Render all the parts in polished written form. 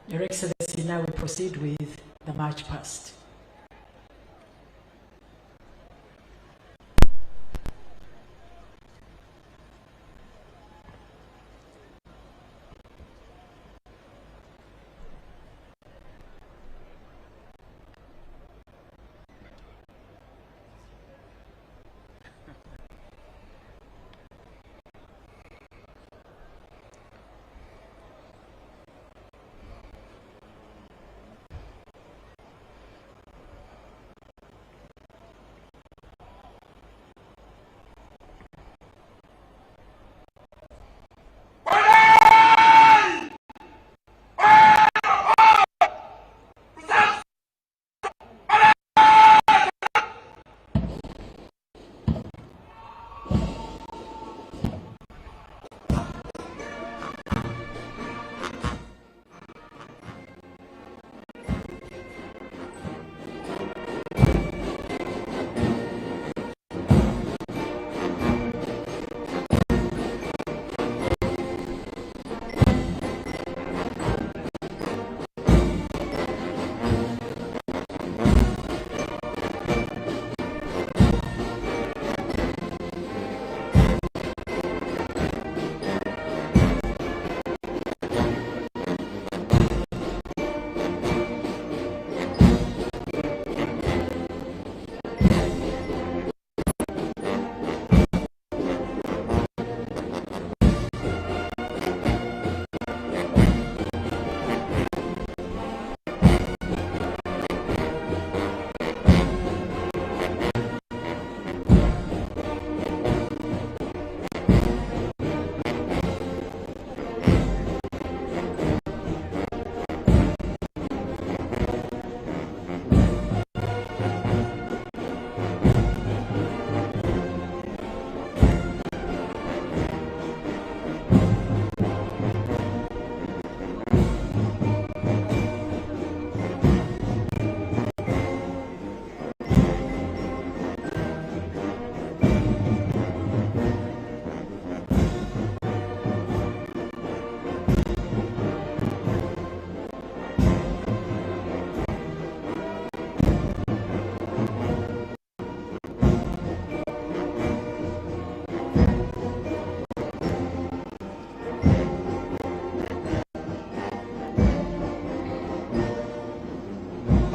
Your Excellency, now we proceed with the march past.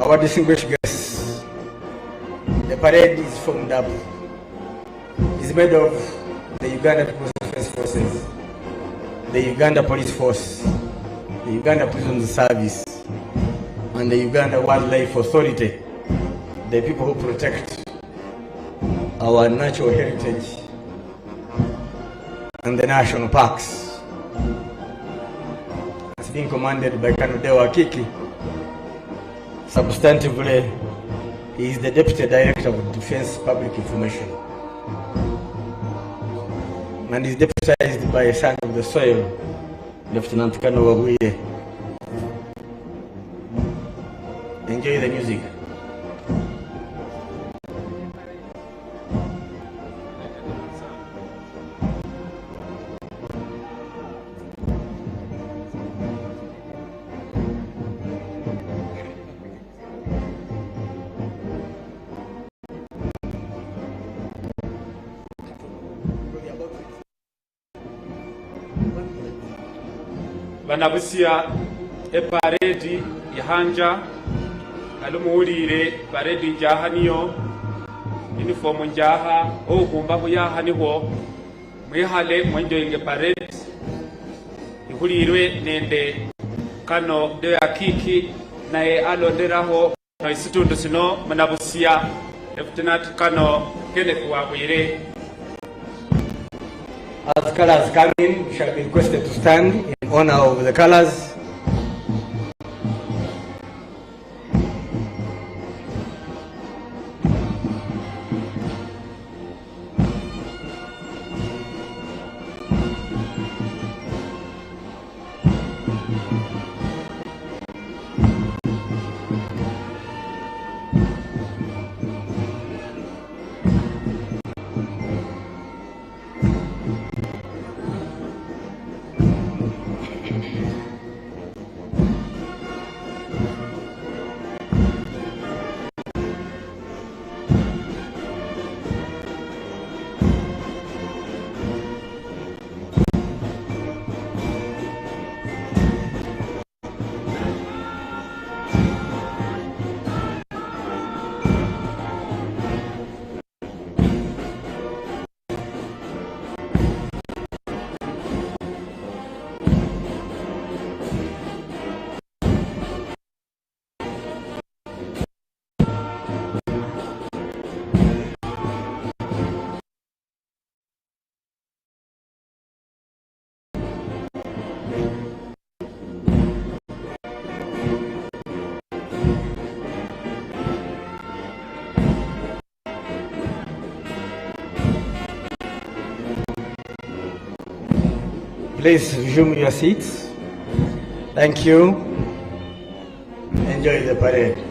Our distinguished guests, the parade is formed up. It's made of the Uganda People's Defense Forces, the Uganda Police Force, the Uganda Prison Service, and the Uganda Wildlife Authority, the people who protect our natural heritage and the national parks. It's being commanded by Colonel Dewa Kiki. Substantively, he is the Deputy Director of Defense Public Information and is deputized by a son of the soil, Lieutenant Colonel Wabuye. Enjoy the music. Banabusia eparedi yahanja alumuulire paredi njaha niyo uniform njaha okumba buyaha niho mwihale mwenjoyinge paredi ihulirwe nende kano de akiki naye alonderaho no isitundu sino Banabusia Lieutenant Kano Kenneth Wabwire. As colors come in, we shall be requested to stand in honor of the colors. Please resume your seats. Thank you. Enjoy the parade.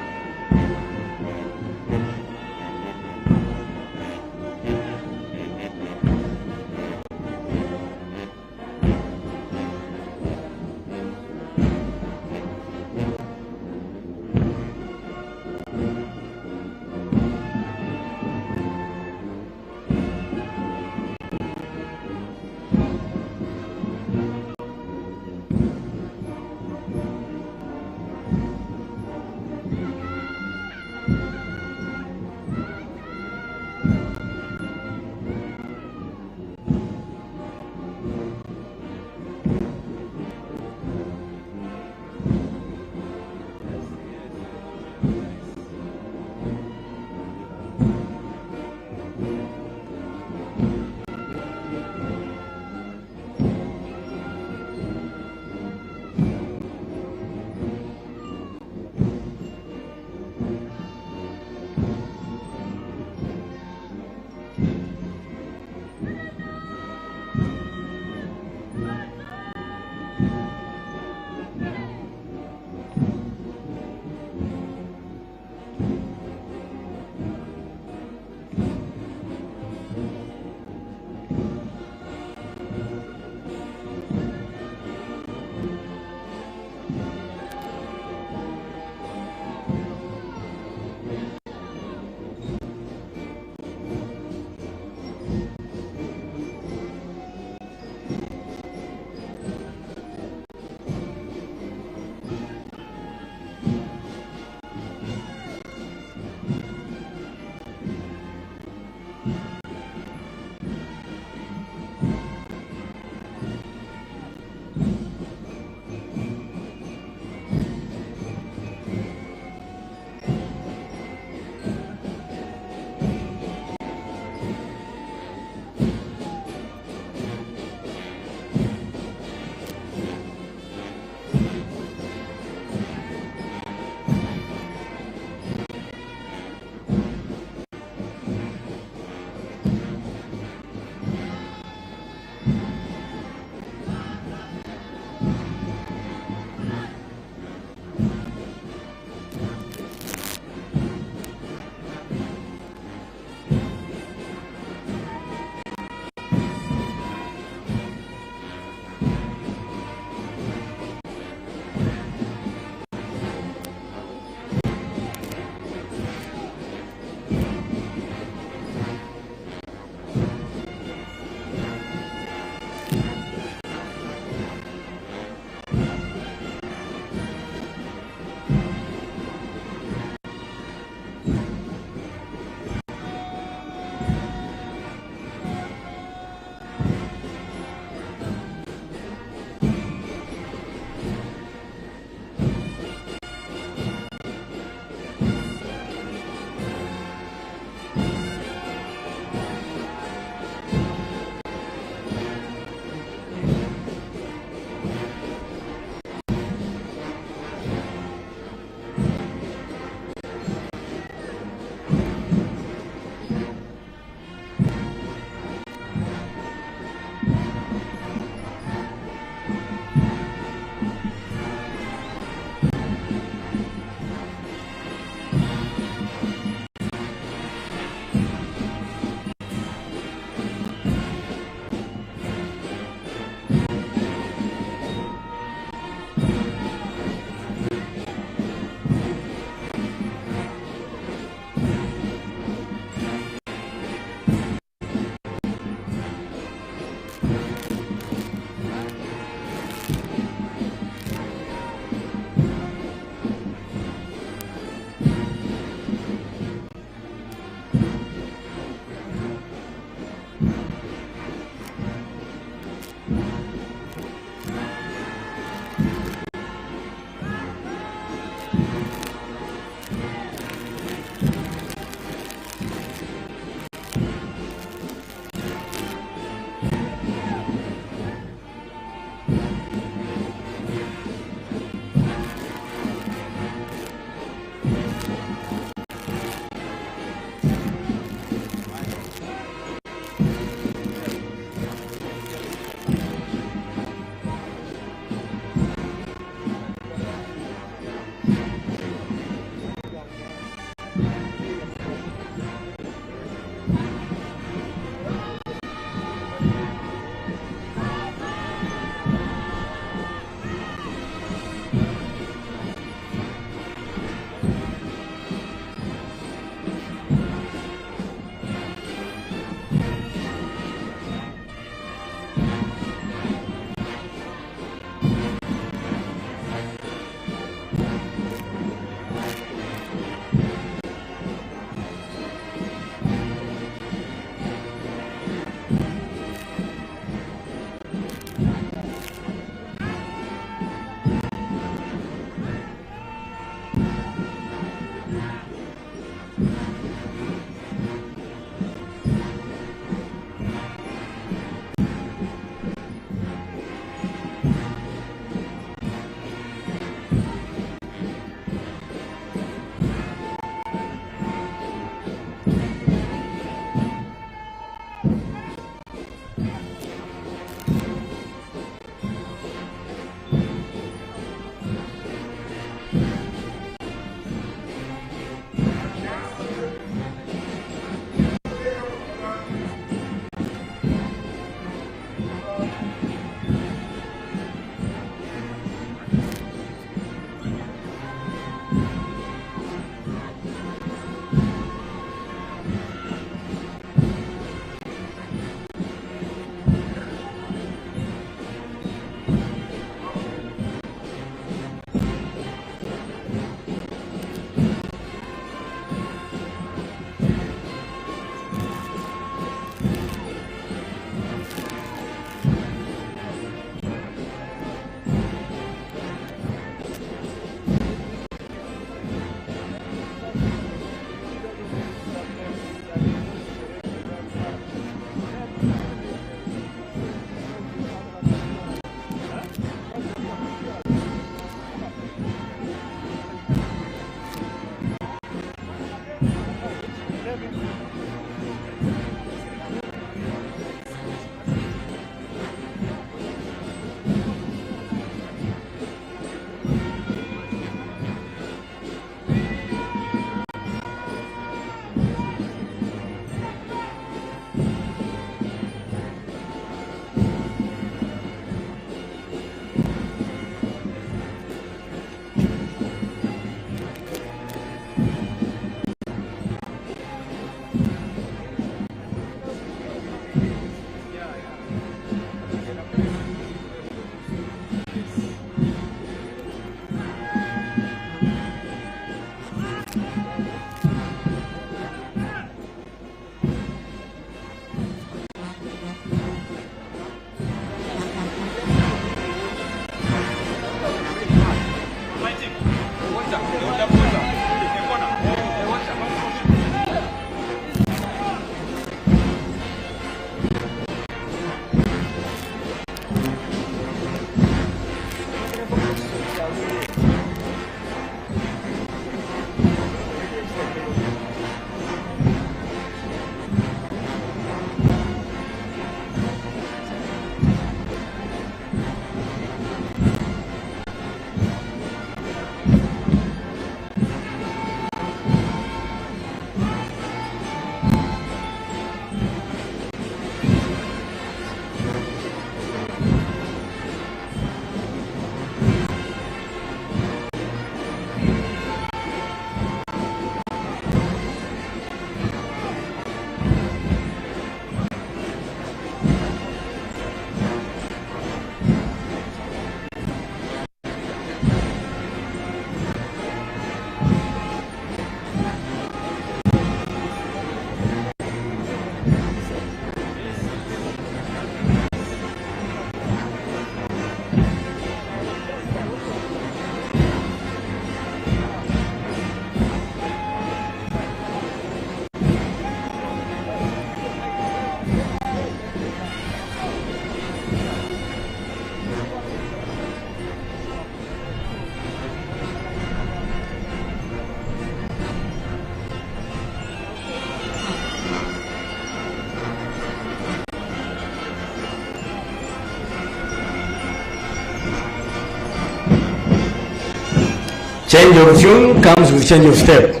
Change of tune comes with change of step.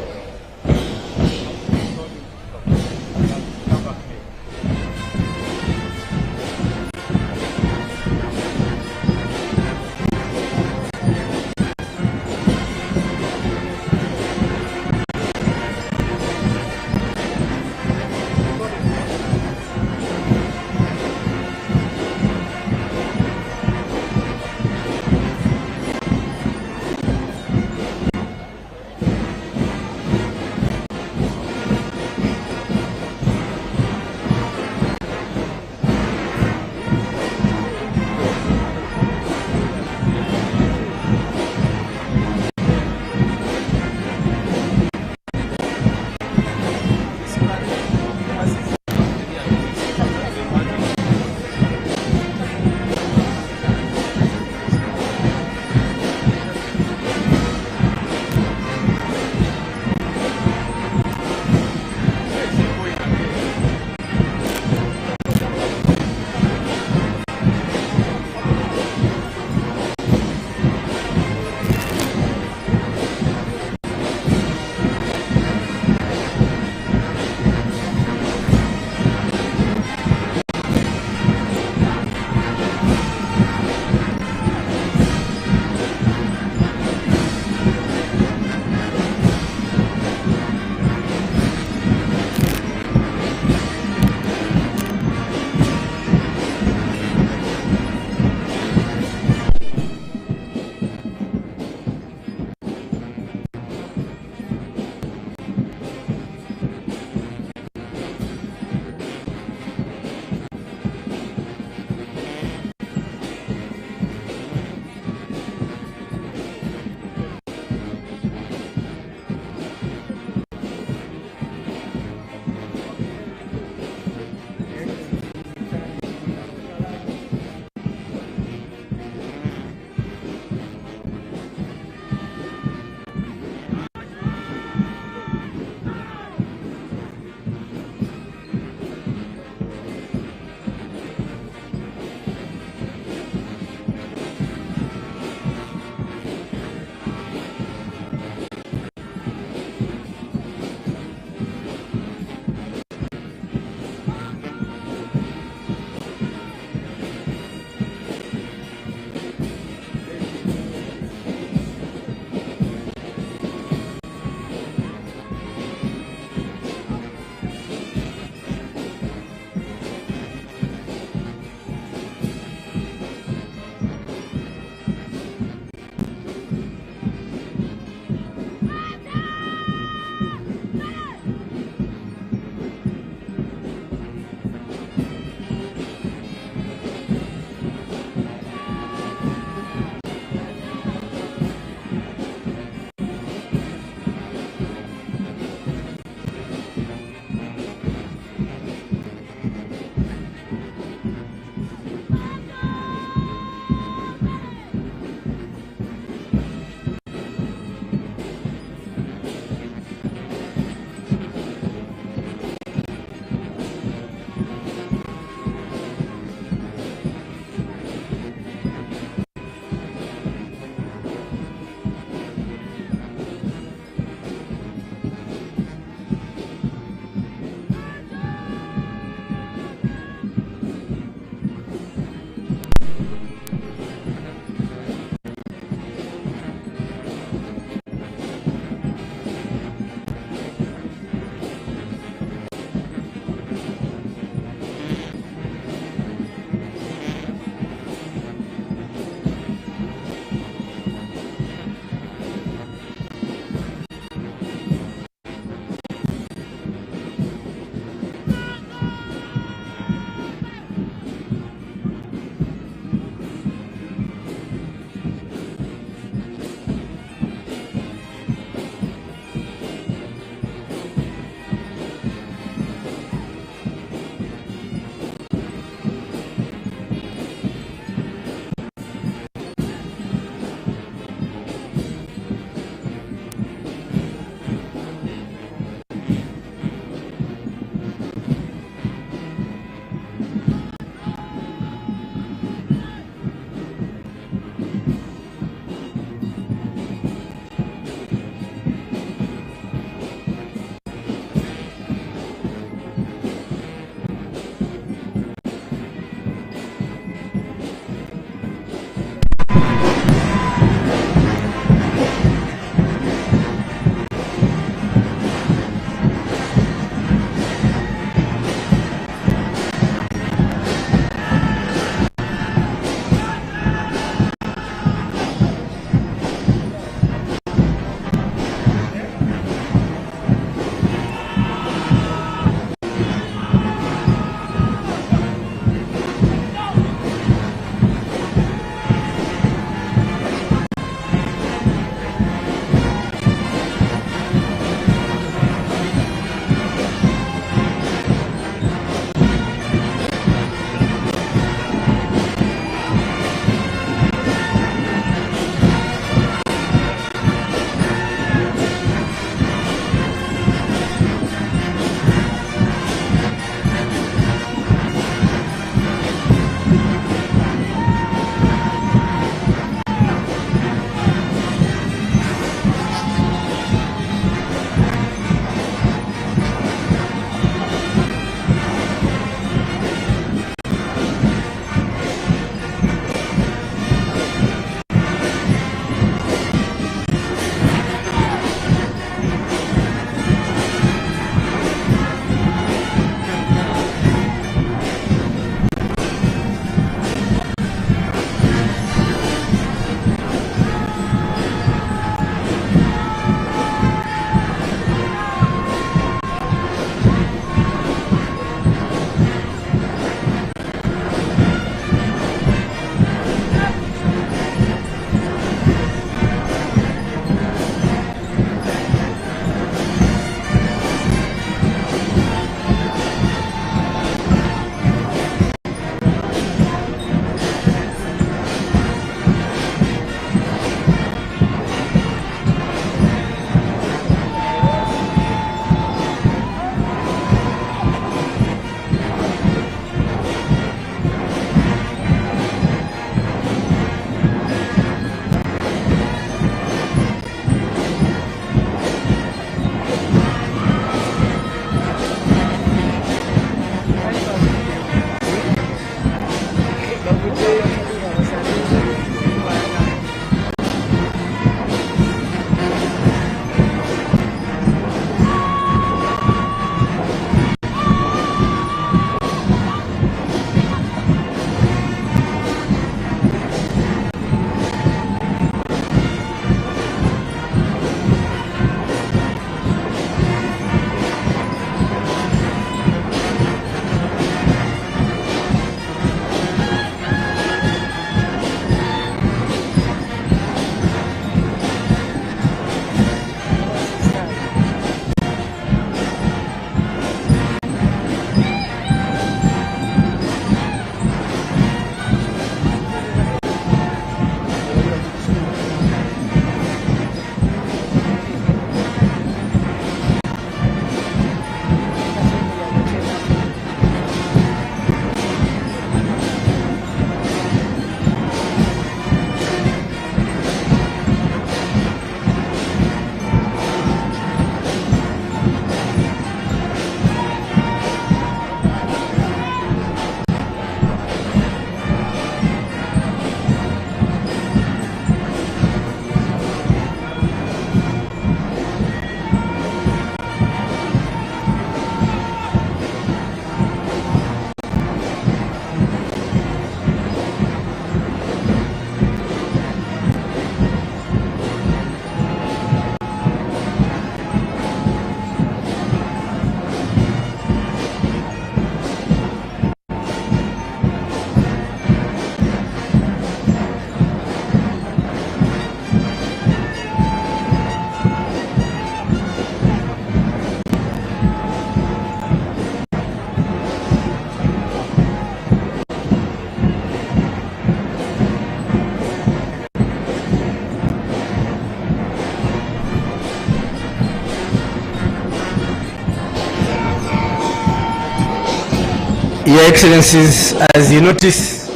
Your Excellencies, as you notice,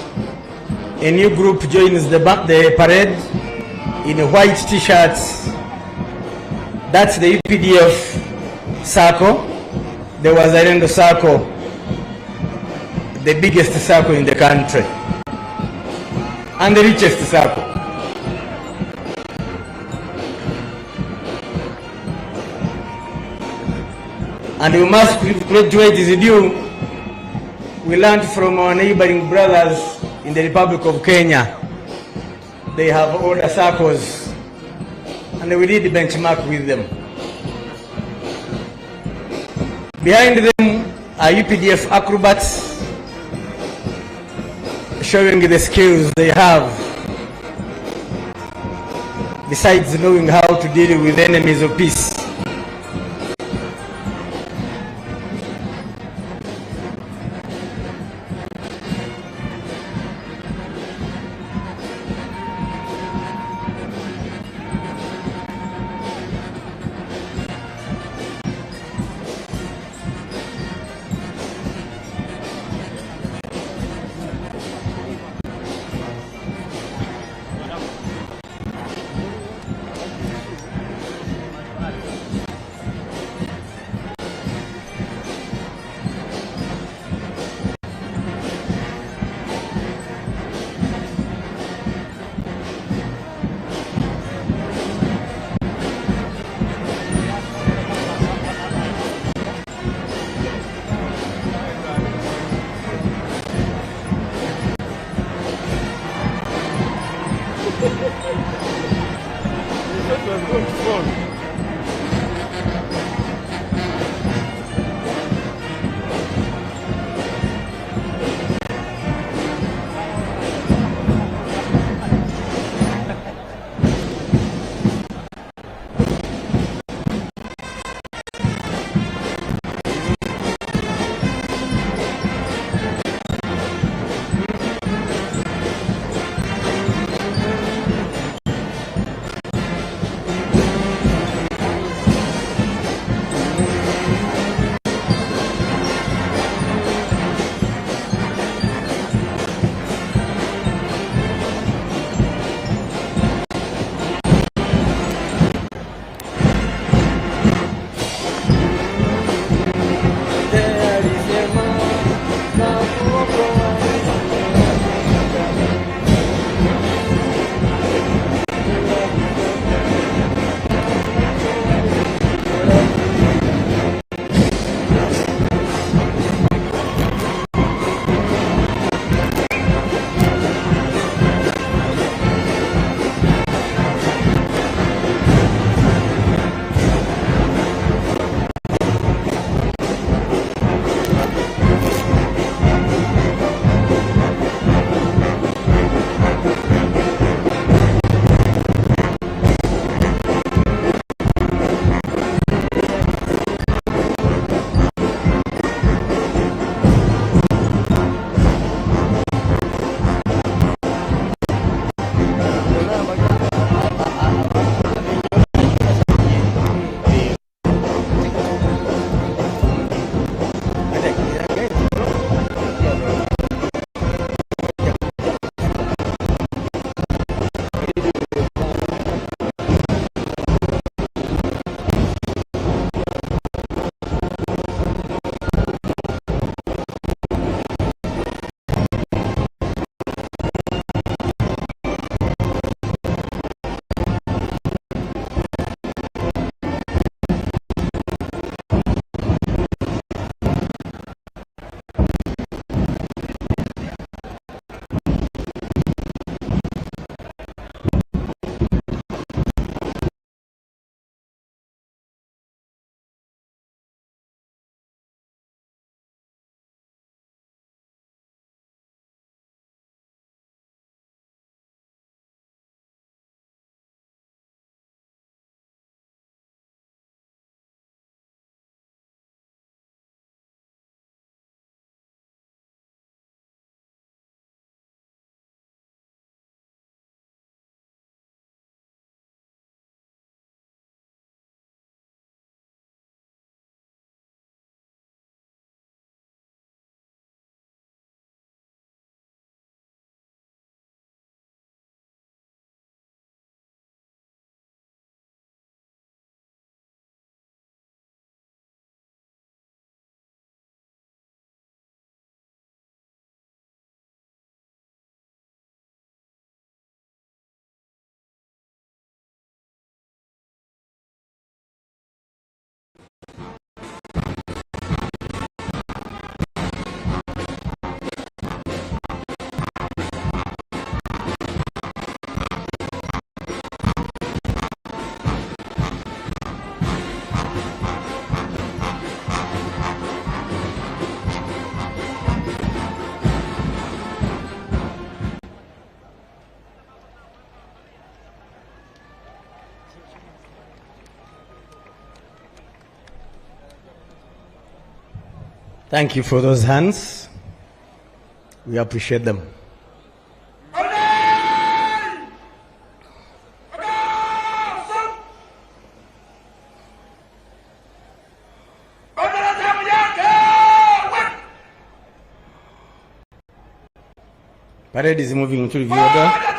a new group joins the parade in white t-shirts. That's the UPDF circle. There was Wazalendo circle, the biggest circle in the country and the richest circle. And we must graduate is due. We learned from our neighboring brothers in the Republic of Kenya. They have older circles, and we did benchmark with them. Behind them are UPDF acrobats, showing the skills they have, besides knowing how to deal with enemies of peace. Thank you for those hands. We appreciate them. Parade is moving into the order.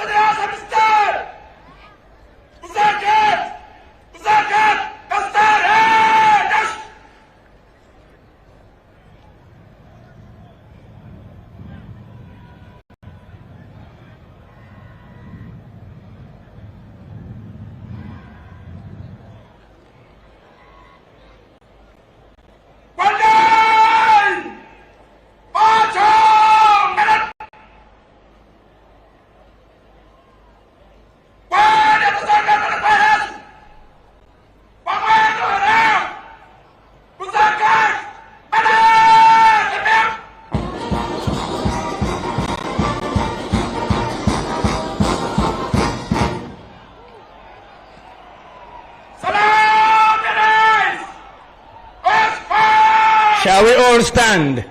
Shall we all stand?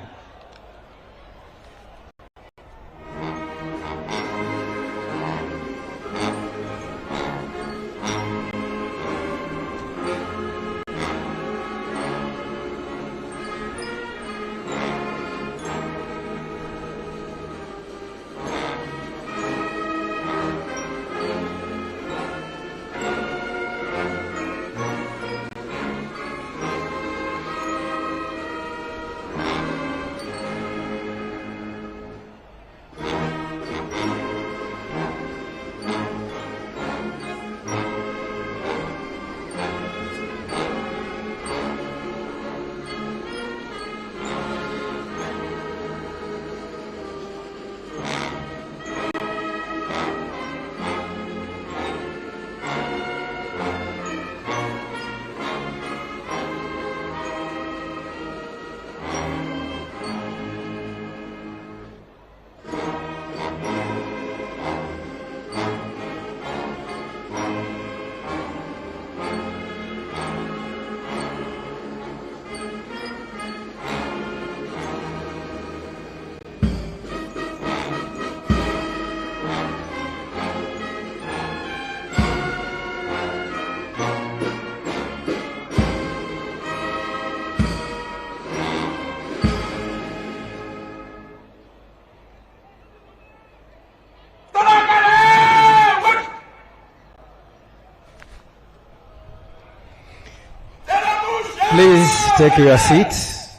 Please take your seats.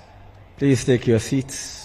Please take your seats.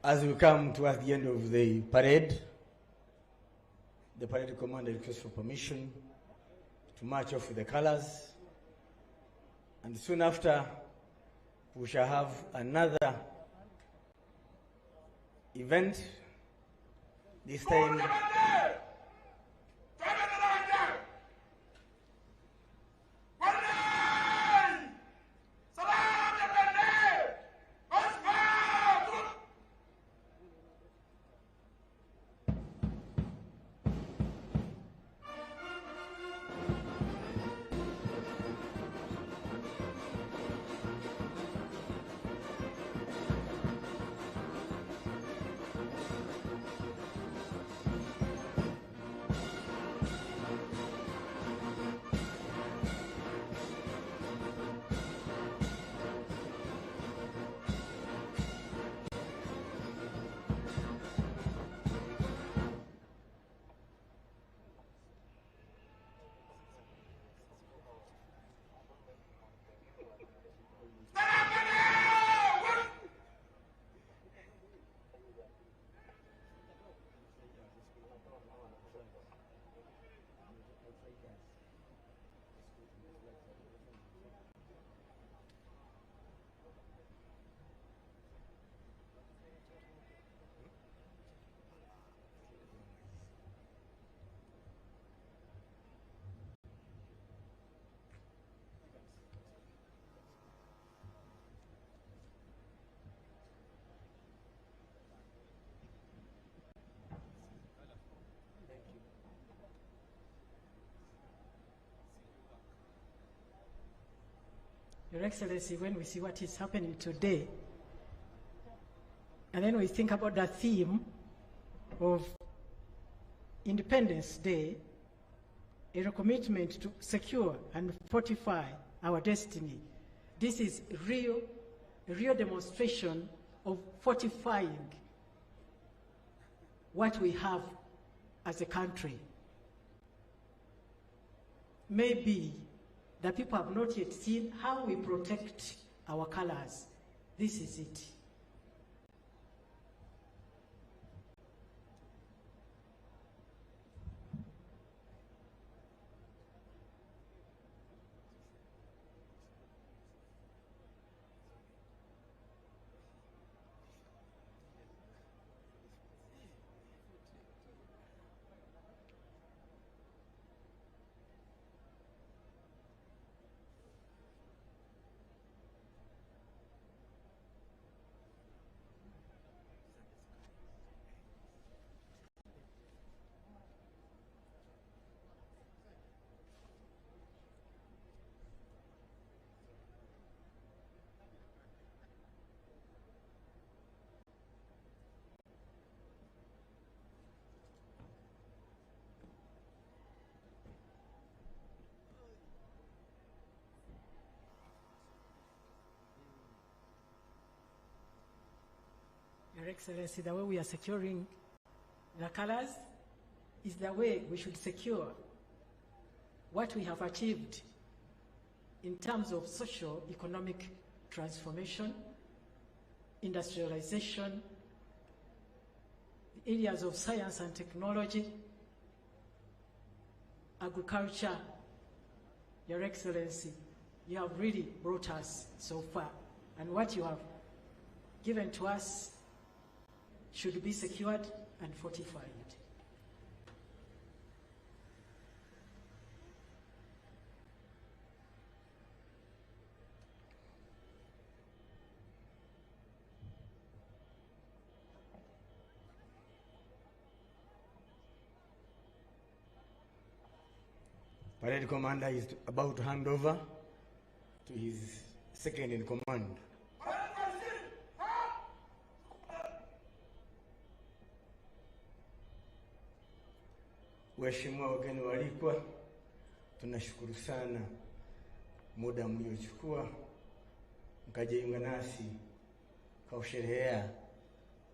As we come towards the end of the parade commander requests for permission to march off with the colors, and soon after we shall have another event, this time Your Excellency, when we see what is happening today, and then we think about the theme of Independence Day, a recommitment to secure and fortify our destiny. This is a real demonstration of fortifying what we have as a country. Maybe the people have not yet seen how we protect our colors. This is it. Your Excellency, the way we are securing the colors is the way we should secure what we have achieved in terms of socio-economic transformation, industrialization, the areas of science and technology, agriculture. Your Excellency, you have really brought us so far, and what you have given to us should be secured and fortified. Parade commander is about to hand over to his second in command. Waheshimiwa wageni waalikwa, tunashukuru sana muda mliochukua mkajiunga nasi kusherehekea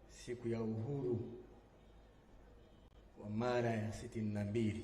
siku ya uhuru wa mara ya 62.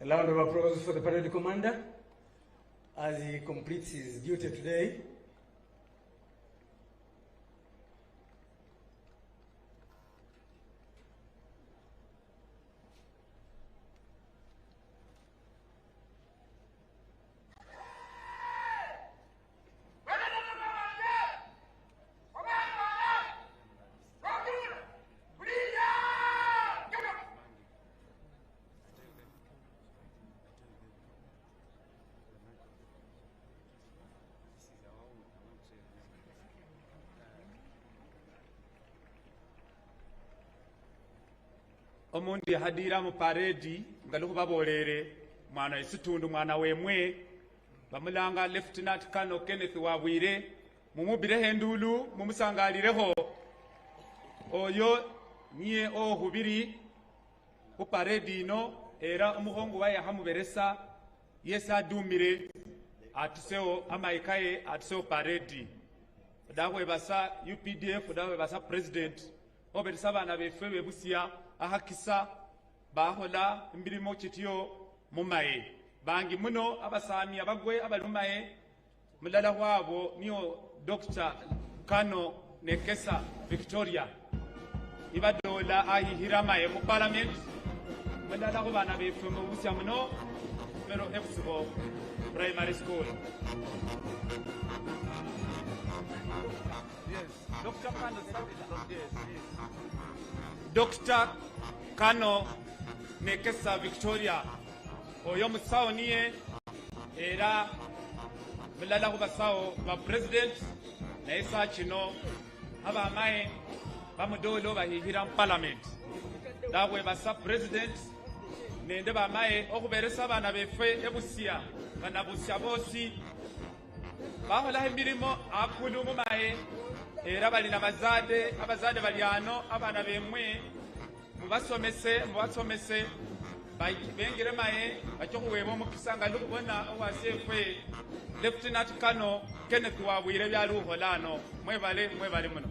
A round of applause for the parade commander as he completes his duty today. Omundi hadira mu paredi ngaluko babolere mwana isitundu mwana wemwe bamulanga Lieutenant Colonel Kenneth Wabwire mumubire hendulu mumusangalireho oyo niye ohubiri ku paredi no era umuhongu waye hamuberesa yesa dumire atuseo amaikaye atuseo paredi dawe basa UPDF dawe basa president oberesa bana befe bebusia ahakisa bahola imbirimo kitiyo mumaye bangi muno abasami abagwe abalumaye mulala wabo niyo Dr. Kano Nekesa Victoria ibadola ahihiramaye mu parliament mulala ko bana befe mu Busia muno pero FCO primary school. Dr. Kano Dr. Kano Nekesa Victoria oyo musawo niye era mulala ku basawo ba president na isa kino abamaye bamudolo bahihira mu parliament dabwe basa president nende bamaye okuberesa abana befe ebusia bana busia bosi bahola imirimo akulu mumaye era balina abazade balyano abana bemwe mubasomese bengere maye bachokuwebo mukisanga lukubona owasefwe Lieutenant Kano Kenneth Wabwire byaluholano mwebale muno.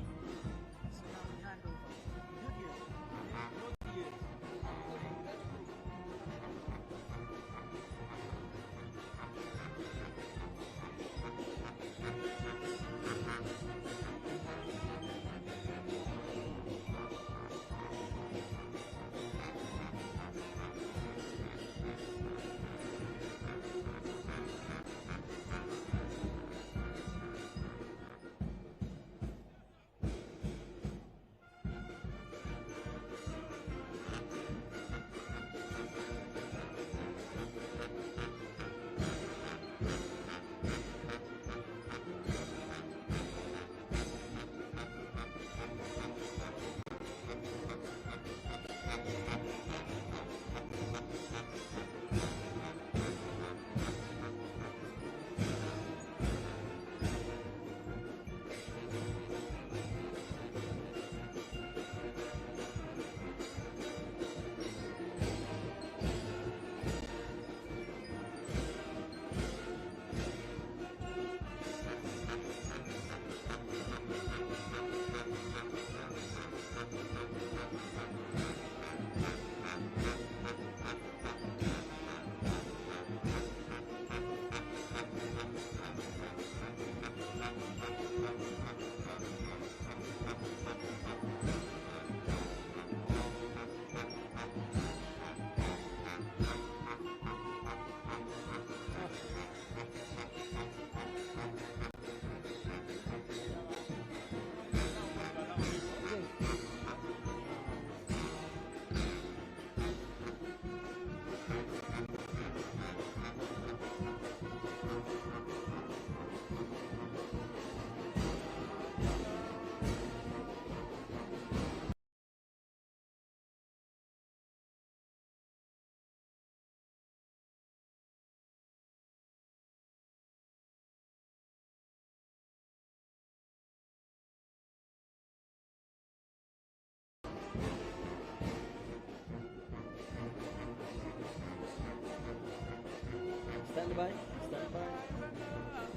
Stand by. Stand by.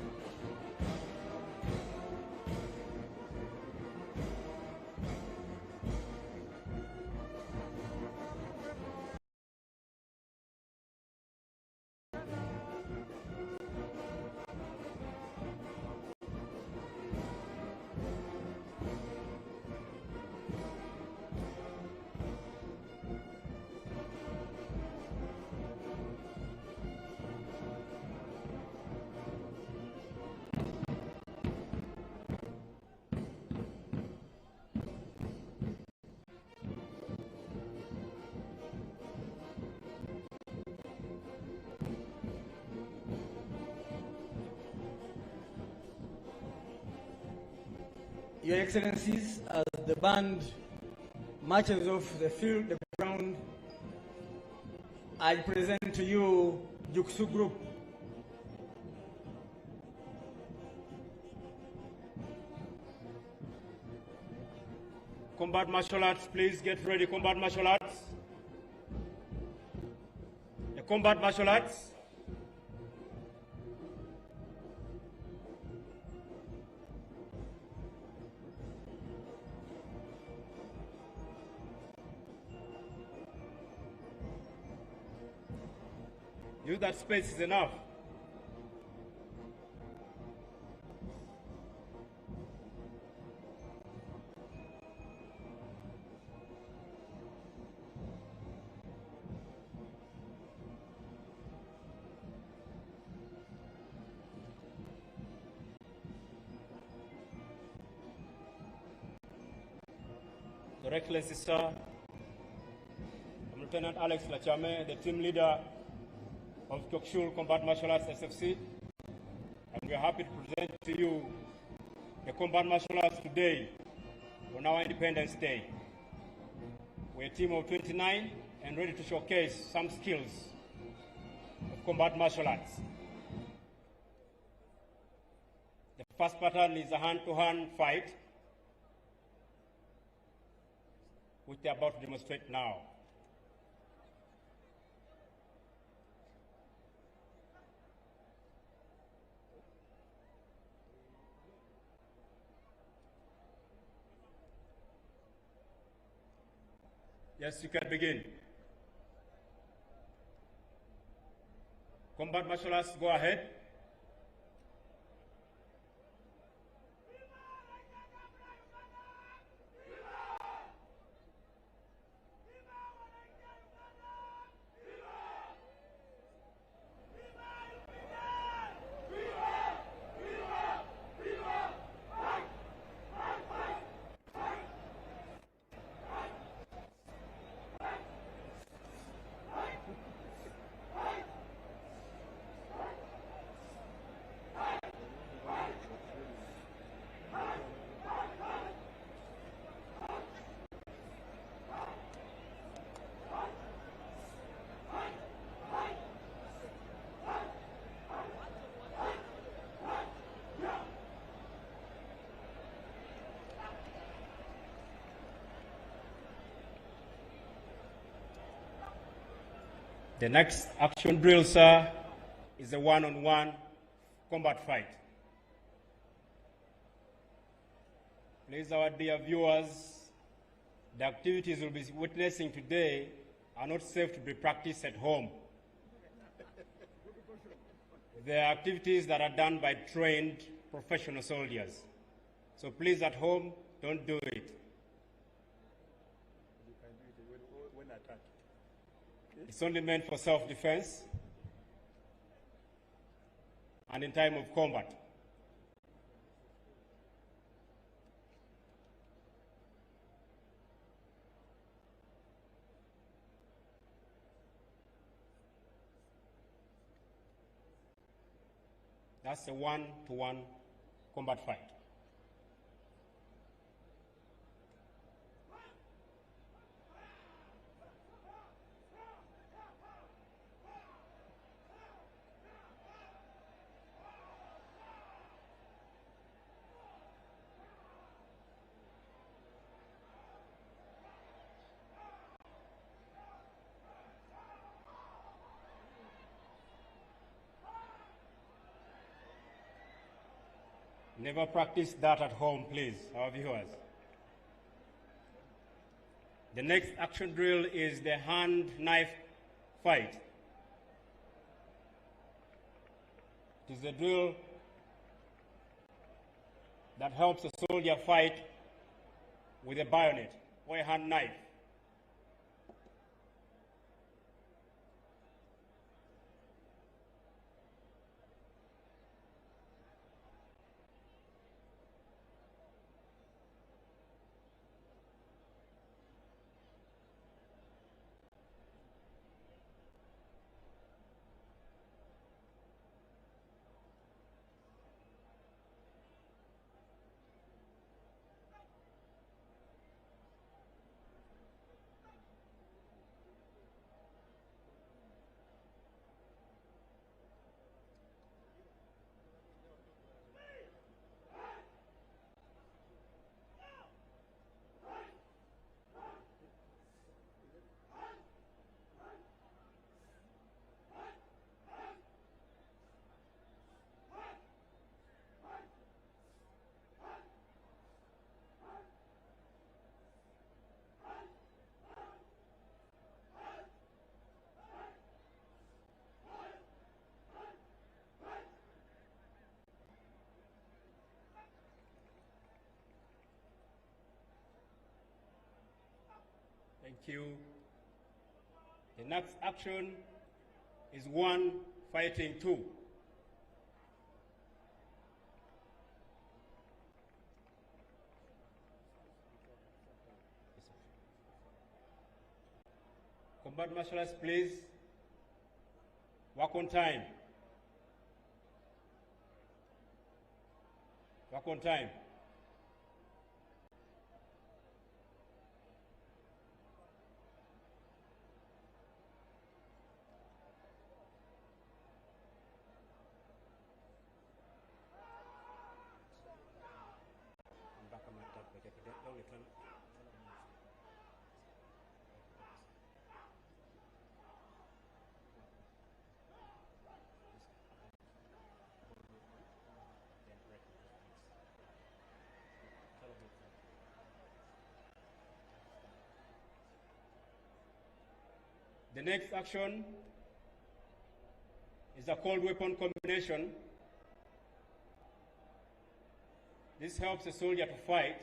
Your Excellencies, as the band marches off the field, the ground, I present to you Juksu Group. Combat martial arts, please get ready. Combat martial arts. The combat martial arts. Use that space is enough. Your Excellency, sir, I'm Lieutenant Alex Lachame, the team leader of Kyokshul Combat Martial Arts SFC, and we are happy to present to you the Combat Martial Arts today on our Independence Day. We're a team of 29 and ready to showcase some skills of combat martial arts. The first pattern is a hand-to-hand fight, which they're about to demonstrate now. Yes, you can begin. Combat martial arts, go ahead. The next action drill, sir, is a one-on-one combat fight. Please, our dear viewers, the activities we'll be witnessing today are not safe to be practiced at home. They are activities that are done by trained professional soldiers. So please, at home, don't do it. It's only meant for self-defense and in time of combat. That's a one-to-one combat fight. Never practice that at home, please, our viewers. The next action drill is the hand-knife fight. It is a drill that helps a soldier fight with a bayonet or a hand knife. you. The next action is 1 fighting 2. Combat marshals, please work on time. Work on time. The next action is a cold weapon combination. This helps a soldier to fight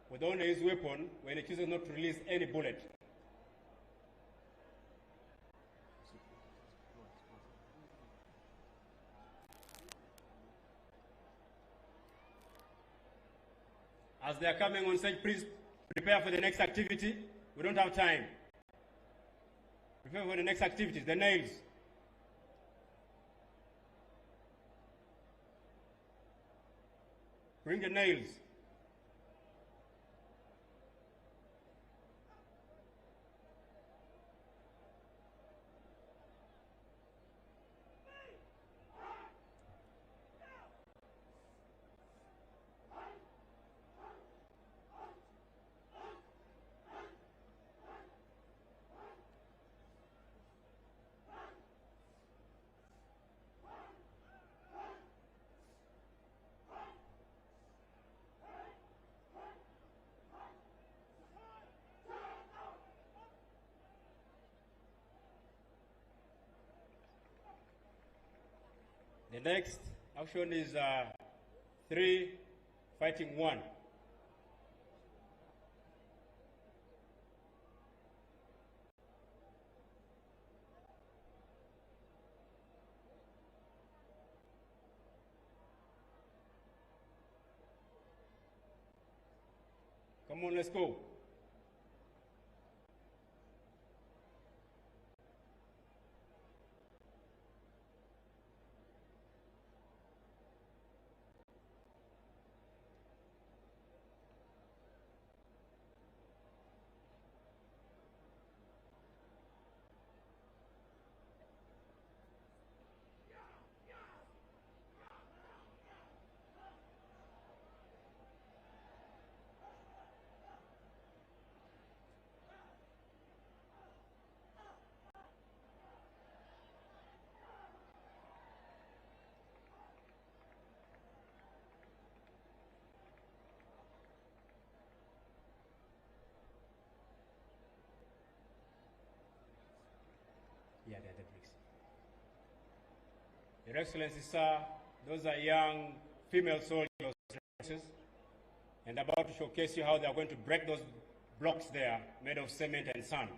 with only his weapon when he chooses not to release any bullet. As they are coming on stage, please prepare for the next activity. We don't have time. Prepare for the next activity, the nails. Bring the nails. The next action is 3 fighting 1. Come on, let's go. Yeah, they're the bricks. Your Excellency, sir, those are young female soldiers, and about to showcase you how they are going to break those blocks there made of cement and sand.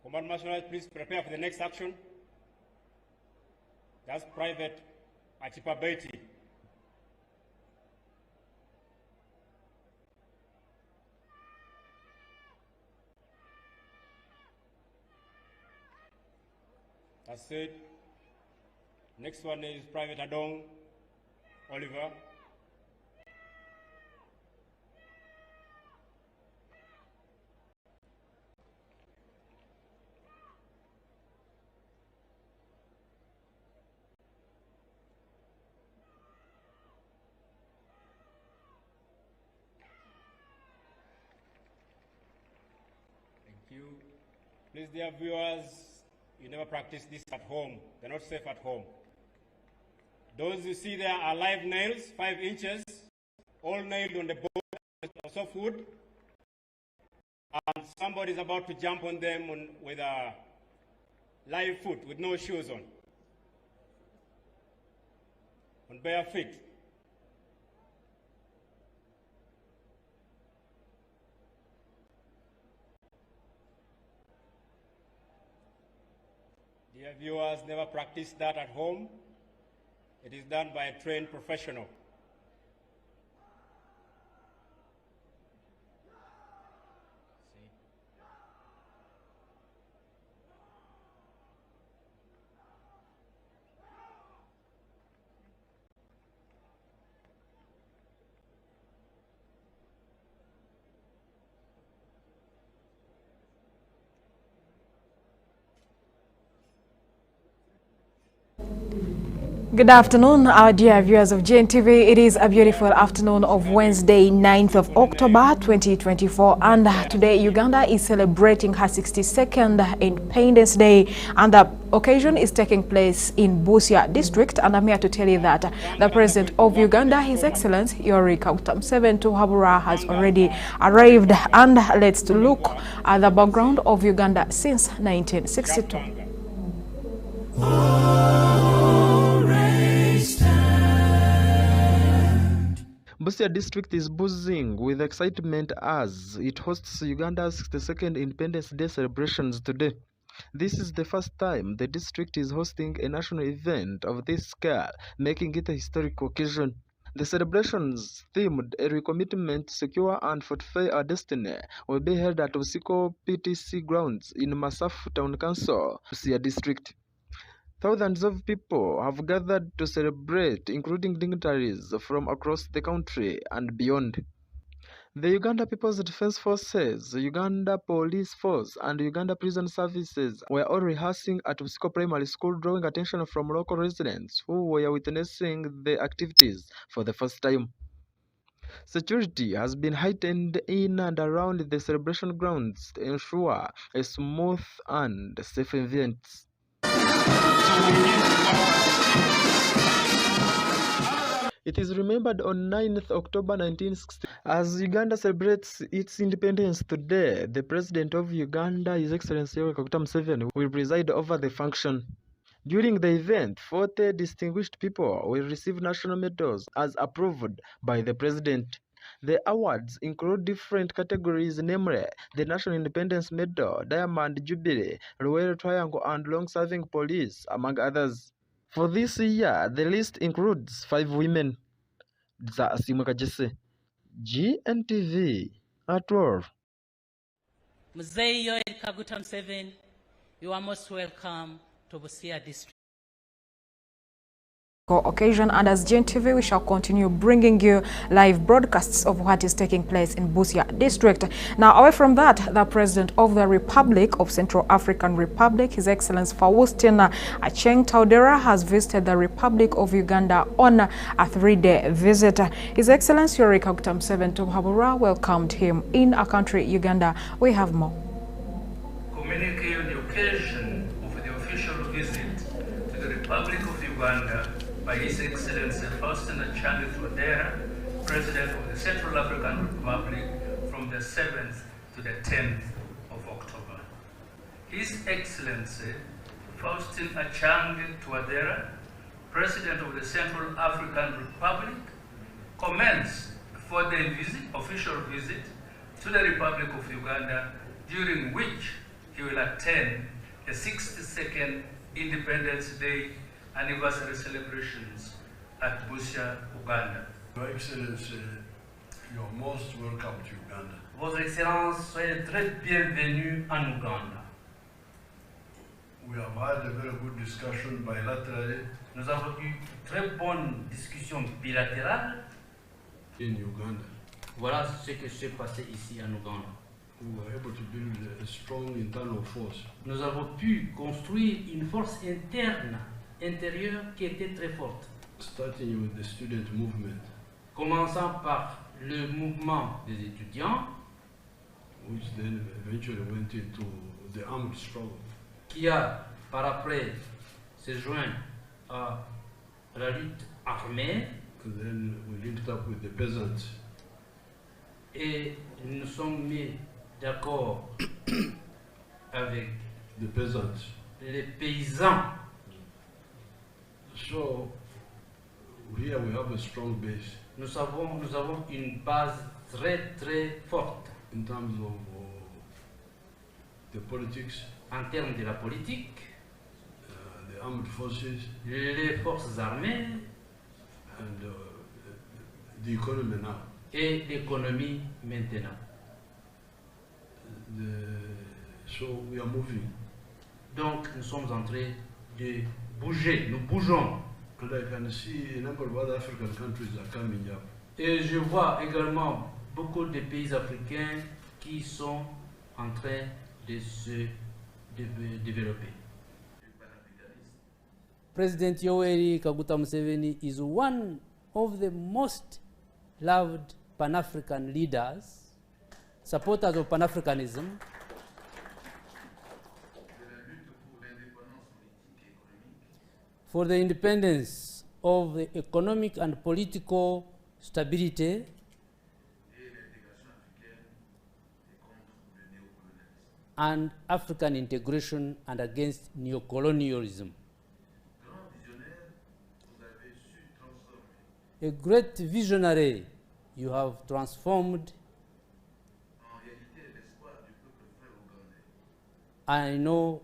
Command Marshal, please prepare for the next action. That's Private Atipabeti. That's it. Next one is Private Adong Oliver. Thank you. Please, dear viewers, you never practice this at home. They're not safe at home. Those you see there are live nails, 5 inches, all nailed on the board of softwood. And somebody is about to jump on them with a live foot, with no shoes on bare feet. Dear viewers, never practice that at home. It is done by a trained professional. Good afternoon, our dear viewers of GNTV. It is a beautiful afternoon of Wednesday, 9th of October 2024, and today Uganda is celebrating her 62nd Independence Day, and the occasion is taking place in BUSIA district. And I'm here to tell you that the President of Uganda, His Excellency Yoweri Kaguta Museveni has already arrived, and let's look at the background of Uganda since 1962. BUSIA district is buzzing with excitement as it hosts Uganda's 62nd Independence Day celebrations today. This is the first time the district is hosting a national event of this scale, making it a historic occasion. The celebrations, themed a recommitment to secure and fortify our destiny, will be held at Usiko PTC grounds in Masafu Town Council, BUSIA district. Thousands of people have gathered to celebrate, including dignitaries from across the country and beyond. The Uganda People's Defense Forces, Uganda Police Force, and Uganda Prison Services were all rehearsing at Usiko Primary School, drawing attention from local residents who were witnessing the activities for the first time. Security has been heightened in and around the celebration grounds to ensure a smooth and safe event. It is remembered on 9th October 1960. As Uganda celebrates its independence today, the President of Uganda, His Excellency Yoweri Kaguta Museveni, will preside over the function. During the event, 40 distinguished people will receive national medals as approved by the President. The awards include different categories, namely the National Independence Medal, Diamond Jubilee, Royal Triangle, and Long-Serving Police, among others. For this year, the list includes 5 women. GNTV at war. Mzee Yoweri Kaguta Museveni, you are most welcome to BUSIA district. Occasion, and as GNTV we shall continue bringing you live broadcasts of what is taking place in BUSIA district. Now, away from that, the President of the Republic of Central African Republic, His Excellency Faustin Acheng Taudera, has visited the Republic of Uganda on a 3-day visit. His Excellency Yoweri Kaguta Museveni welcomed him in our country, Uganda. We have more. Communicate on the occasion of the official visit to the Republic of Uganda by His Excellency Faustin Acheng Taudera, President of the Central African Republic, from the 7th to the 10th of October. His Excellency Faustin Acheng Taudera, President of the Central African Republic, commenced for the official visit to the Republic of Uganda, during which he will attend the 62nd Independence Day anniversary celebrations at BUSIA, Uganda. Your Excellency, you're most welcome to Uganda. Vos Excellences, soyez très bienvenus en Uganda. We have had a very good discussion bilaterally Nous avons eu une très bonne discussion bilatérale. in Uganda. Voilà ce qui s'est passé ici en Ouganda. We were able to build a strong internal force Nous avons pu construire une force intérieure qui était très forte. starting with the student movement, Commençant par le mouvement des étudiants, which then eventually went into the armed struggle. qui a par après se joint à la lutte armée, And then we linked up with the peasants. et nous sommes mis d'accord avec The peasants. les paysans. So here we have a strong base Nous avons une base très très forte in terms of the politics en termes de la politique armed forces, les forces armées and the economy now. et l'économie maintenant. So we are moving. Donc nous sommes en train de bouger, nous bougeons. And I can see a number of other African countries are coming up. Et je vois également beaucoup de pays africains qui sont en train de se développer. President Yoweri Kaguta Museveni is one of the most loved Pan-African leaders, supporters of Pan-Africanism. For the independence of the economic and political stability and African integration and against neocolonialism. A great visionary, you have transformed. I know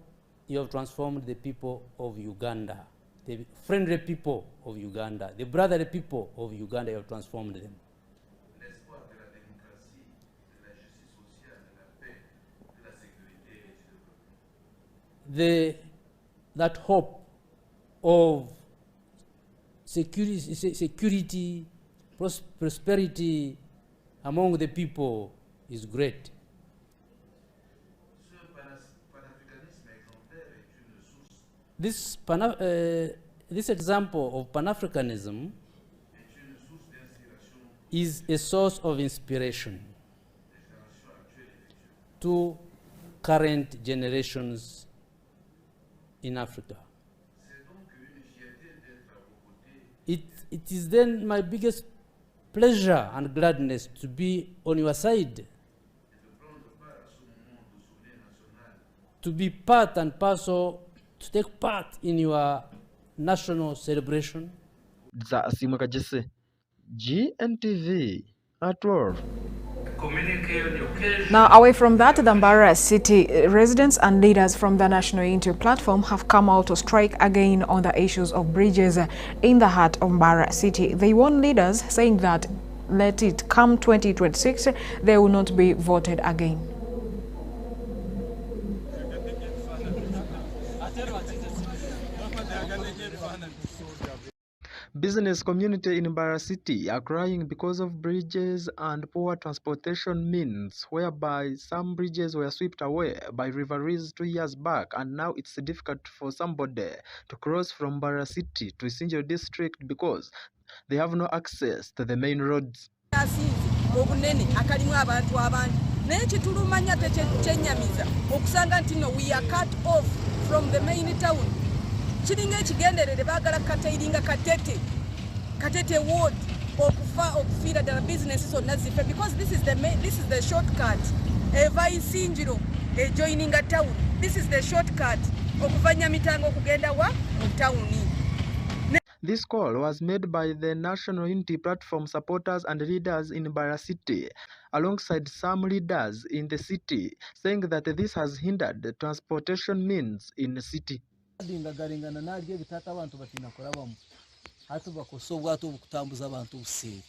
you have transformed the people of Uganda, the friendly people of Uganda, the brotherly people of Uganda, you have transformed them. That hope of security, prosperity among the people is great. This example of Pan-Africanism is a source of inspiration to current generations in Africa. It is then my biggest pleasure and gladness to be on your side, to be part and parcel, to take part in your national celebration. GNTV at war. Now, away from that, the Mbarara City residents and leaders from the National Unity Platform have come out to strike again on the issues of bridges in the heart of Mbarara City. They warn leaders, saying that let it come 2026, they will not be voted again. Business community in Mbarara City are crying because of bridges and poor transportation means, whereby some bridges were swept away by rivalries 2 years back, and now it's difficult for somebody to cross from Mbarara City to Isinjo district because they have no access to the main roads. We are cut off from the main town. Katete ward okufira the businesses on Nazife, because this is the shortcut. Joining a town. This is the shortcut okuvanya mitango kugenda wa town. This call was made by the National Unity Platform supporters and leaders in Mbarara City, alongside some leaders in the city, saying that this has hindered the transportation means in the city. Hatu bakosobwa atu kutambuza abantu usiri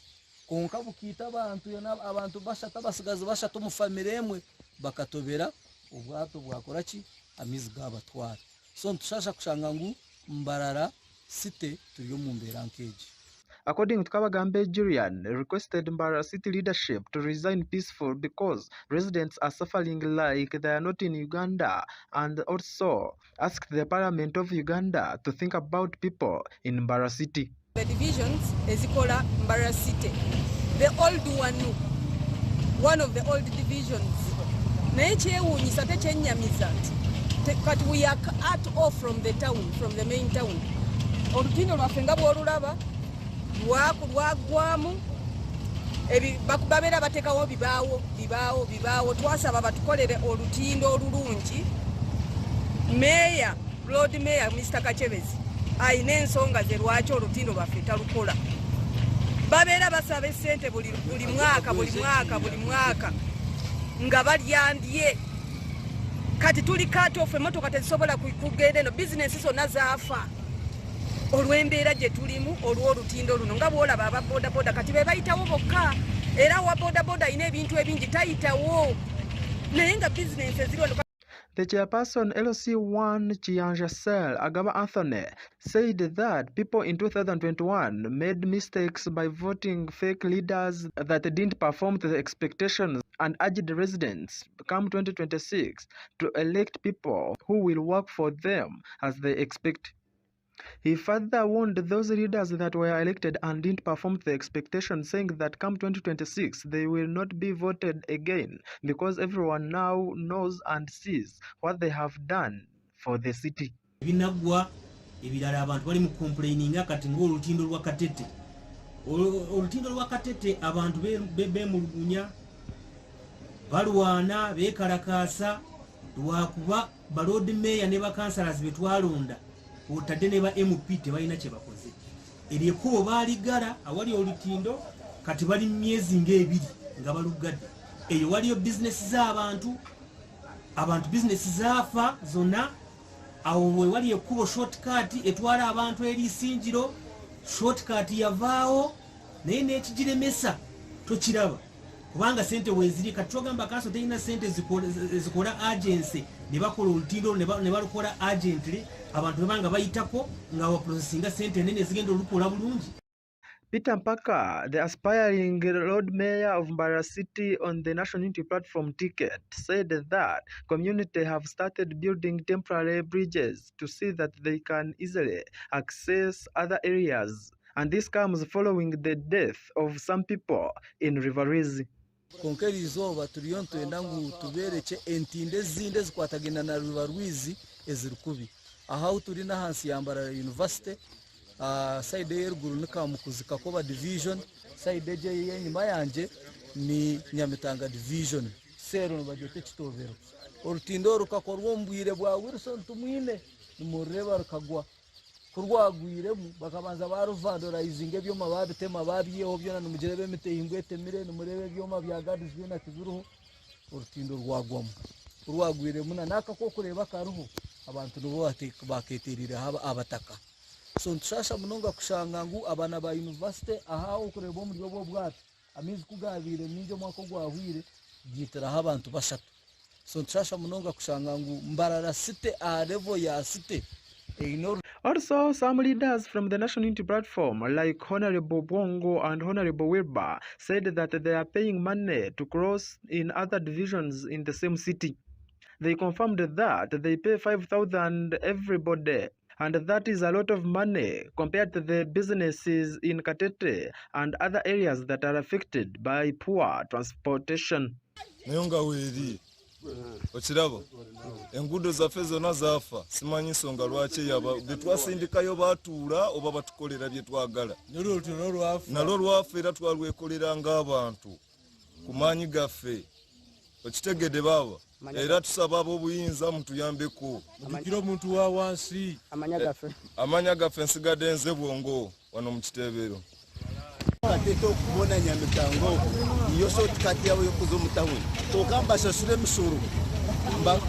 konka bukita abantu yana abantu bashata basigaza bashata mu family emwe bakatobera ubwato bwakoraki amizi gabatwara so ntushasha kushanga ngu Mbarara City turiyo mu mbera nkeje. According to Kabagambe Julian, requested Mbarara City leadership to resign peaceful because residents are suffering like they are not in Uganda, and also asked the Parliament of Uganda to think about people in Mbarara City. The divisions ezikola Mbarara City, the old one of the old divisions. Nekyewunyisa tekyennyamiza but we are cut off from the town, from the main town. Olutindo lwaffe nga bw'olulaba lwagwamu babeera bateekawo bibaawo twasaba batukolere olutindo olulungi. Meya, Lord Mayor Mr. Kachebezi ayina ensonga ze lwaki olutindo lwaffe talukola. Babeera basaba essente buli mwaka nga balyandye kati tuli cut off emotoka tezisobola kugenda eno business zonna zaafa olw'embeera gye tulimu olw'olutindo luno nga bw'olaba aba bodaboda kati be bayitawo bokka era wa bodaboda alina ebintu ebingi tayitawo naye nga business eziri wano. The chairperson LC1 Chianjasel Agaba Anthony said that people in 2021 made mistakes by voting fake leaders that didn't perform to the expectations and urged residents come 2026 to elect people who will work for them as they expect. He further warned those leaders that were elected and didn't perform to the expectations, saying that come 2026 they will not be voted again because everyone now knows and sees what they have done for the city. Binagwa ebirala abantu bali mu complaininga kati ng'olutindo lwa Katete. Olutindo lwa Katete abantu beemulugunya balwana beekalakaasa lwakuba balodi meya ne bakansalas betwalonda otadde ne ba MP tebalina kye bakoze. Eryekubo baaligala awali olutindo kati bali myezi ng'ebiri nga balugadde. Eyo waliyo bizinesi z'abantu abantu bizinesi zaafa zonna awo we wali ekkubo shortcut etwala abantu eri isinjiro shortcut yavaawo naye n'ekigiremesa tokiraba kubanga sente weziri kati twagamba kanso terina sente zikola agency ne bakola olutindo ne balukola agently abantu bebanga bayitako nga baprocesinga sente nene zigenda olukola bulungi. Peter Mpaka, the aspiring Lord Mayor of Mbarara City on the National Unity Platform ticket, said that community have started building temporary bridges to see that they can easily access other areas. And this comes following the death of some people in Rivarizi. Konkeri izoba tuliyo ntwenda ngu tubereke entinde zinde zikwatagenda na Rivarizi ezirikubi. Aha turi na hansi ya Mbarara University. Side y'eruguru ni Kamukuzi Kakoba division, side je yenyuma yanje ni Nyamitanga division. Sero bajote kitovero. Orutindo rukakorwa mbwire bwa Wilson tumwine nimureba rukagwa. Kurwagwire bakabanza baruvandora izinge byo mababe tema babiyeho byo na mugirebe mite ingwe temire nimurebe byo mabya gadis byo na kizuruho orutindo rwagwamo. Kurwagwire muna naka ko kureba karuho abantu nubo baketirira abataka. So nshasha munonga kushanga ngu abana ba university aha ukureba mu ryo bwati amizi kugabire ninjo mwako gwahwire gitara abantu bashatu. So nshasha munonga kushanga ngu Mbarara City a level ya city. Also, some leaders from the National Unity Platform, like Honorable Bongo and Honorable Wilbur, said that they are paying money to cross in other divisions in the same city. They confirmed that they pay 5,000 everybody, and that is a lot of money compared to the businesses in Katete and other areas that are affected by poor transportation. Okirabo engudo zaffe zonna zaafa simanyi nsonga lwaki yaba betwasindikayo batuula oba batukolera bye twagala nalwo lwafa era twalwekolera ng'abantu ku maanyi gaffe okitegedde baaba era tusaba ab'obuyinza mutuyambeko bukira omuntu wa wansi amanya gaffe nsigadde nze Bwongo wano mu Kiteebero. Katete okubona Nyamitango iyo shortcut yawe yokuza omutawuni tokamba shashure misuru mba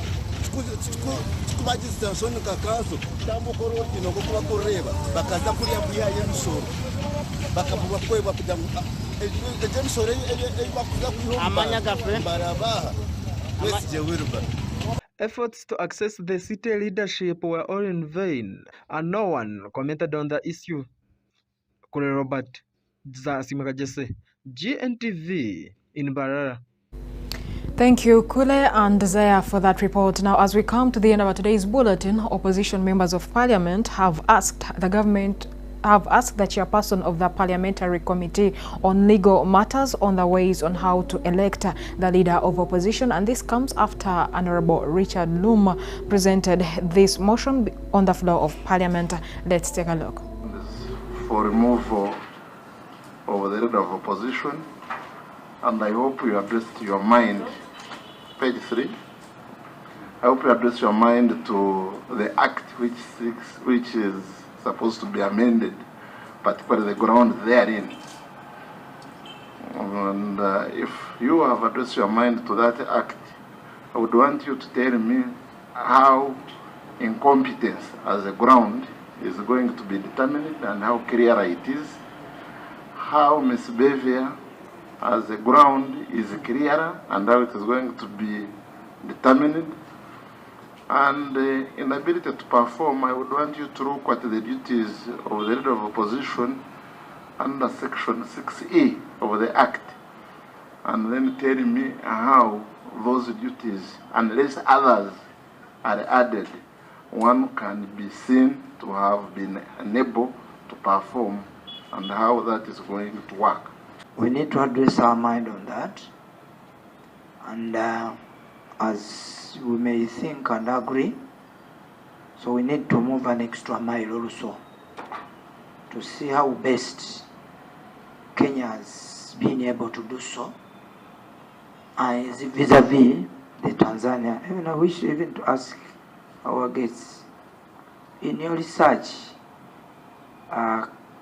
tukubagiza nsoni kakazo tambuko roti no kuba kureba bakaza kuriya buyaye misuru bakabuba kweba kujamu eje misuru bakuza kuyo amanya gafe barabaha wesije wirba. Efforts to access the city leadership were all in vain, and no one commented on the issue. Kule Robert GNTV in Mbarara. Thank you, Kule and Zaya, for that report. Now, as we come to the end of today's bulletin, opposition members of parliament have asked the chairperson of the Parliamentary Committee on Legal Matters on the ways on how to elect the leader of opposition, and this comes after Honorable Richard Loom presented this motion on the floor of Parliament. Let's take a look. For removal of the leader of opposition, and I hope you addressed your mind, page 3. I hope you address your mind to the act which is supposed to be amended, particularly the ground therein. And if you have addressed your mind to that act, I would want you to tell me how incompetence as a ground is going to be determined and how clear it is, how misbehavior as a ground is clearer and how it is going to be determined, and inability to perform. I would want you to look at the duties of the leader of opposition under section 6A of the Act, and then tell me how those duties, unless others are added, one can be seen to have been unable to perform, and how that is going to work. We need to address our mind on that, and as we may think and agree, so we need to move an extra mile also to see how best Kenya has been able to do so, and vis-a-vis the Tanzania. Even I wish even to ask our guests, in your research,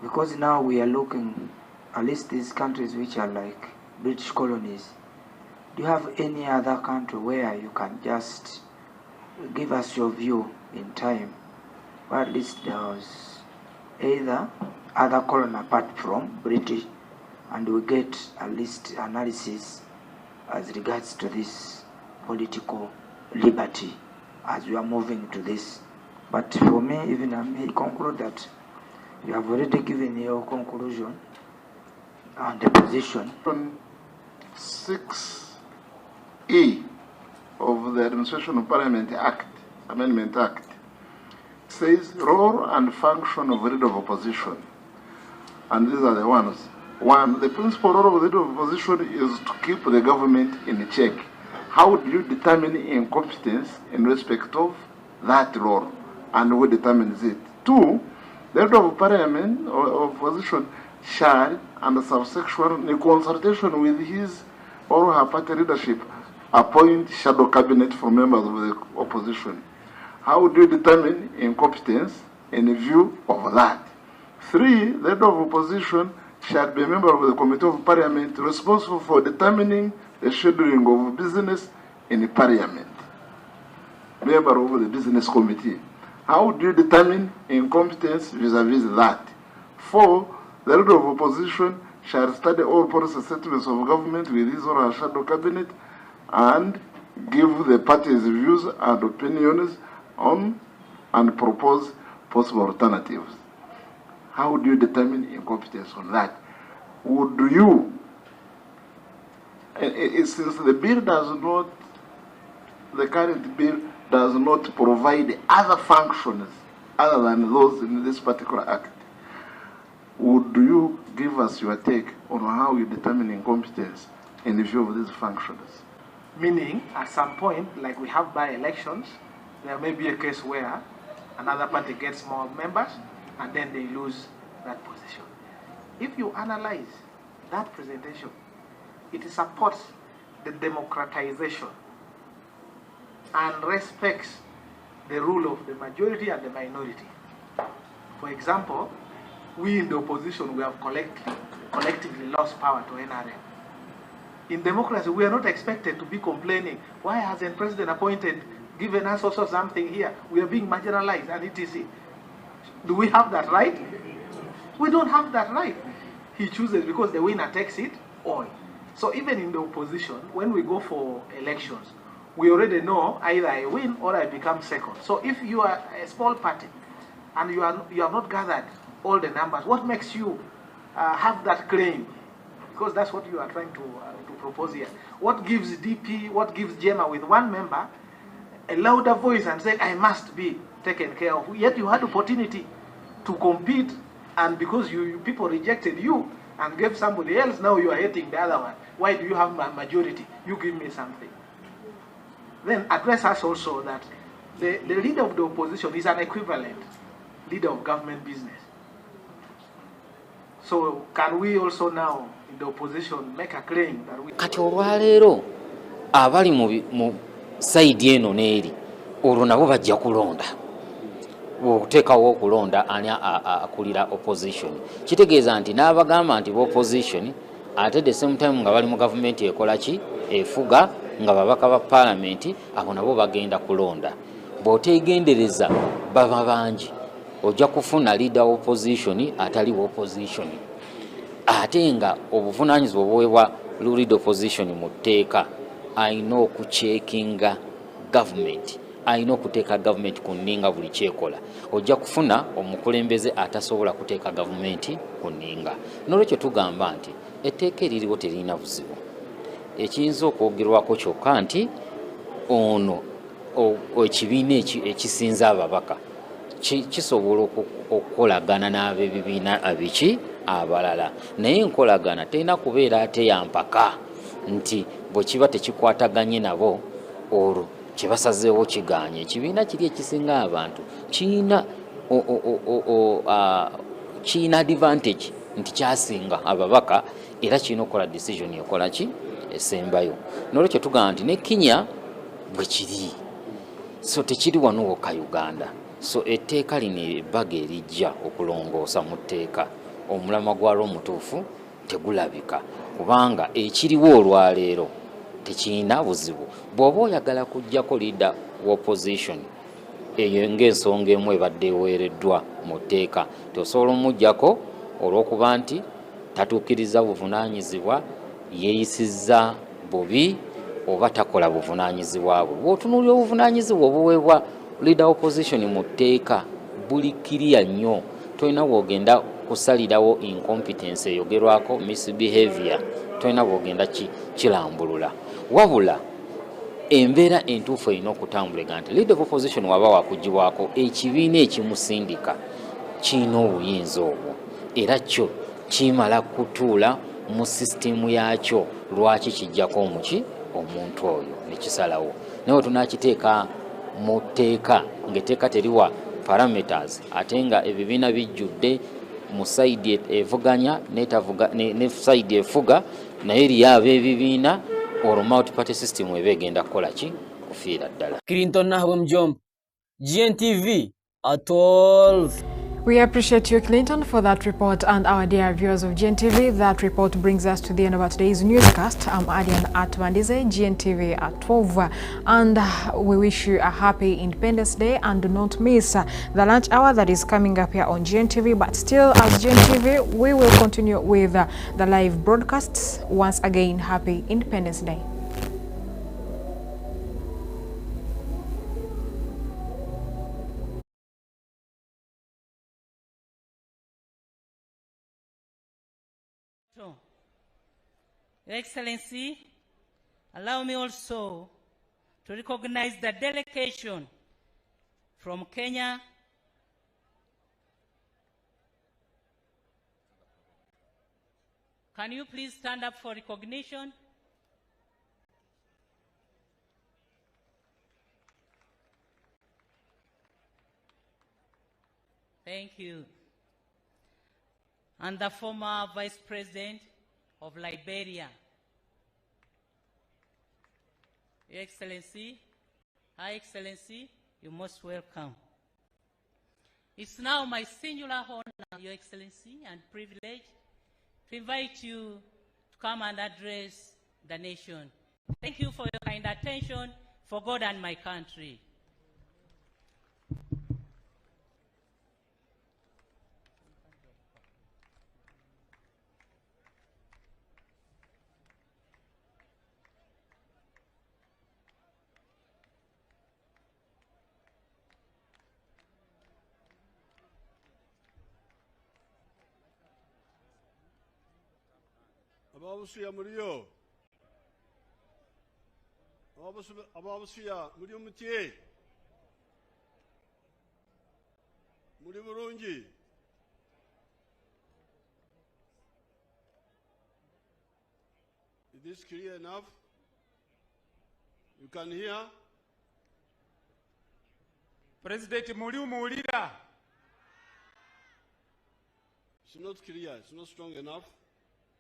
because now we are looking, at least these countries which are like British colonies, do you have any other country where you can just give us your view in time? Or at least there was either other colony apart from British, and we get at least analysis as regards to this political liberty as we are moving to this. But for me, even I may conclude that you have already given your conclusion on the position. 6E of the Administration of Parliament Act, Amendment Act, says role and function of leader of opposition. And these are the ones. One, the principal role of the leader of opposition is to keep the government in check. How do you determine incompetence in respect of that role? And who determines it? Two, the leader of parliament or opposition shall, under subsection, in consultation with his or her party leadership, appoint shadow cabinet for members of the opposition. How do you determine incompetence in view of that? Three, the leader of opposition shall be a member of the Committee of Parliament responsible for determining the scheduling of business in the Parliament. Member of the Business Committee. How do you determine incompetence vis-a-vis that? Four, the leader of opposition shall study all policy statements of government with his or her shadow cabinet and give the party's views and opinions on and propose possible alternatives. How do you determine incompetence on that? Would you, since the bill does not, the current bill does not provide other functions other than those in this particular act, would you give us your take on how you determine incompetence in view of these functions? Meaning, at some point, like we have by-elections, there may be a case where another party gets more members and then they lose that position. If you analyze that presentation, it supports the democratization and respects the rule of the majority and the minority. For example, we in the opposition, we have collectively lost power to NRM. In democracy, we are not expected to be complaining, why hasn't President appointed, given us also something here? We are being marginalized and etc. Do we have that right? We don't have that right. He chooses because the winner takes it all. So even in the opposition, when we go for elections, we already know either I win or I become second. So if you are a small party and you have not gathered all the numbers, what makes you have that claim? Because that's what you are trying to propose here. What gives DP, what gives JEMA with one member a louder voice and say, I must be taken care of? Yet you had opportunity to compete, and because people rejected you and gave somebody else, now you are hating the other one. Why do you have a majority? You give me something. Then address us also that the leader of the opposition is an equivalent leader of government business. So can we also now, in the opposition, make a claim that we... Kati olwaleero abali mu side eno n'eri olwo nabo bajja kulonda. Okuteekawo okulonda ani akulira opposition. Kitegeeza nti n'abagamba nti opposition ate the same time nga bali mu gavumenti ekola ki efuga nga babaka ba parliament abo nabo bagenda kulonda. bw'otegendereza baba bangi ojja kufuna leader opposition atali opposition ate nga obuvunaanyizibwa obuweebwa leader opposition mu tteeka alina okucekinga government, alina okuteeka government ku nninga buli kyekola. Ojja kufuna omukulembeze atasobola kuteeka government ku nninga. N'olwekyo tugamba nti etteeka eririwo terina buzibu. Ekiyinza okwogerwako kyokka nti ono ekibiina ekisinza ababaka kisobola okukolagana n'ab'ebibiina abiki abalala, naye enkolagana terina kubeera ate yampaka nti bwe kiba tekikwataganye nabo olwo kyebasazeewo kiganye. Ekibiina kiri ekisinga abantu kiina advantage nti kyasinga ababaka era kirina okukola decision ekola ki esembayo. N'olwekyo tugamba nti ne Kenya bwe kiri, so tekiri wano wokka Uganda. So etteeka lino ebbaga erijja okulongoosa mu tteeka omulamwa gwalwo omutuufu tegulabika, kubanga ekiriwo olwaleero tekirina buzibu. Bw'oba oyagala kujjako leader opposition eyo ng'ensonga emu ebadde eweereddwa mu tteeka, tosobola omuggyako olw'okuba nti tatuukiriza buvunaanyizibwa, yeeyisizza bubi oba takola buvunaanyizibwa bwe. Bw'otunuulira obuvunaanyizibwa obuweebwa leader opposition mu tteeka buli kiriya nnyo, tolina bw'ogenda kusalirawo incompetence eyogerwako misbehavior, tolina bw'ogenda kirambulula, wabula embeera entuufu erina okutambula nti leader opposition waba wakugibwako ekibiina ekimusindika kirina obuyinza obwo era kyo kimala kutuula mu sisitemu yaakyo lwaki kijjako omuntu oyo nekisalawo. Naye tunakiteeka mu tteeka ng'etteeka teriwa parameters ate nga ebibiina bijjudde mu saidi evuganya ne saidi efuga, naye eriyo ab'ebibiina olwo multi-party system eba egenda kukola ki kufiira ddala. Clinton Nahwe Mjomba, GNTV at 12. We appreciate you, Clinton, for that report, and our dear viewers of GNTV. That report brings us to the end of today's newscast. I'm Adian Atwandize, GNTV at 12, and we wish you a happy Independence Day, and do not miss the lunch hour that is coming up here on GNTV. But still, as GNTV, we will continue with the live broadcasts. Once again, happy Independence Day. Your Excellency, allow me also to recognize the delegation from Kenya. Can you please stand up for recognition? Thank you. And the former Vice President of Liberia. Your Excellency, High Excellency, you're most welcome. It's now my singular honor, Your Excellency, and privilege to invite you to come and address the nation. Thank you for your kind attention for God and my country. Ababusiya muriyo, ababusiya muriyo mutye, muri burungi. Is this clear enough? You can hear? President muri umuwulira. It's not clear, it's not strong enough.